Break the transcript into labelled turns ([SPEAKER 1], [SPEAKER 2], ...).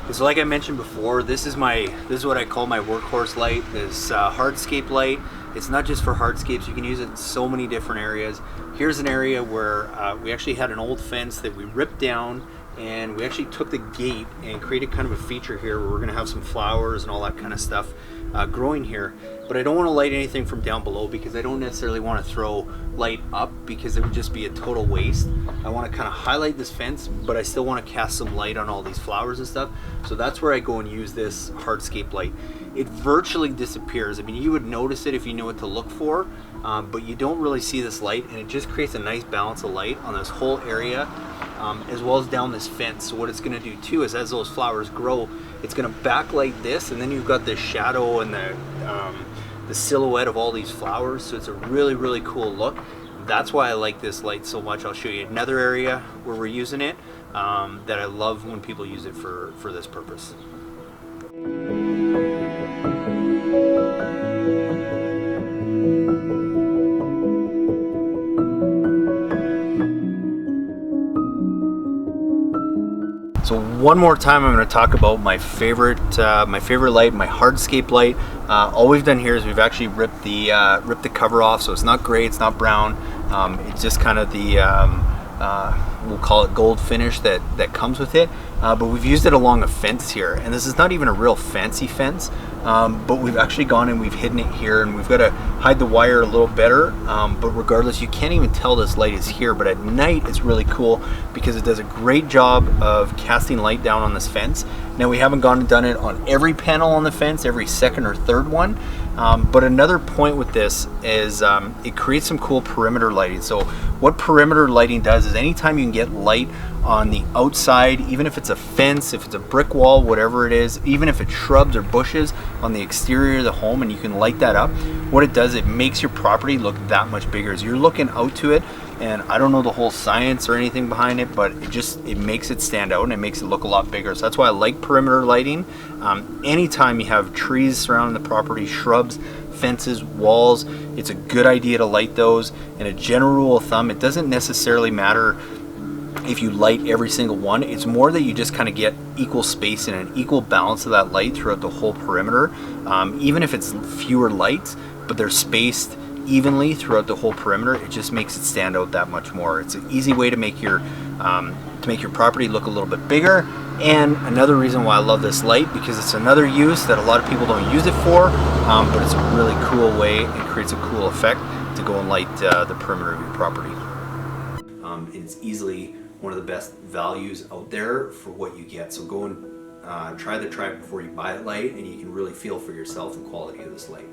[SPEAKER 1] So like I mentioned before, this is what I call my workhorse light, this hardscape light. It's not just for hardscapes, you can use it in so many different areas. Here's an area where we actually had an old fence that we ripped down, and we actually took the gate and created kind of a feature here where we're going to have some flowers and all that kind of stuff growing here. But I don't want to light anything from down below because I don't necessarily want to throw light up because it would just be a total waste. I want to kind of highlight this fence, but I still want to cast some light on all these flowers and stuff. So that's where I go and use this hardscape light. It virtually disappears. I mean, you would notice it if you knew what to look for, but you don't really see this light, and it just creates a nice balance of light on this whole area, as well as down this fence. So what it's going to do too is as those flowers grow, it's going to backlight this, and then you've got this shadow and the silhouette of all these flowers. So it's a really, really cool look. That's why I like this light so much. I'll show you another area where we're using it that I love when people use it for this purpose. So one more time, I'm going to talk about my favorite light, my hardscape light. All we've done here is we've actually ripped the cover off, so it's not gray, it's not brown. It's just kind of the we'll call it gold finish that comes with it. But we've used it along a fence here, and this is not even a real fancy fence. But we've actually gone and we've hidden it here, and we've got to hide the wire a little better, but regardless, you can't even tell this light is here. But at night it's really cool because it does a great job of casting light down on this fence. Now we haven't gone and done it on every panel on the fence, every second or third one, but another point with this is it creates some cool perimeter lighting. So what perimeter lighting does is anytime you can get light on the outside, even if it's a fence, if it's a brick wall, whatever it is, even if it's shrubs or bushes on the exterior of the home, and you can light that up, what it does, it makes your property look that much bigger. As you're looking out to it, and I don't know the whole science or anything behind it, but it makes it stand out and it makes it look a lot bigger. So that's why I like perimeter lighting. Anytime you have trees surrounding the property, shrubs, fences, walls, it's a good idea to light those. And a general rule of thumb, it doesn't necessarily matter if you light every single one. It's more that you just kind of get equal space and an equal balance of that light throughout the whole perimeter. Even if it's fewer lights, but they're spaced evenly throughout the whole perimeter, it just makes it stand out that much more. It's an easy way to make your property look a little bit bigger. And another reason why I love this light, because it's another use that a lot of people don't use it for, but it's a really cool way and creates a cool effect to go and light the perimeter of your property. It's easily one of the best values out there for what you get. So go and try it before you buy it light, and you can really feel for yourself the quality of this light.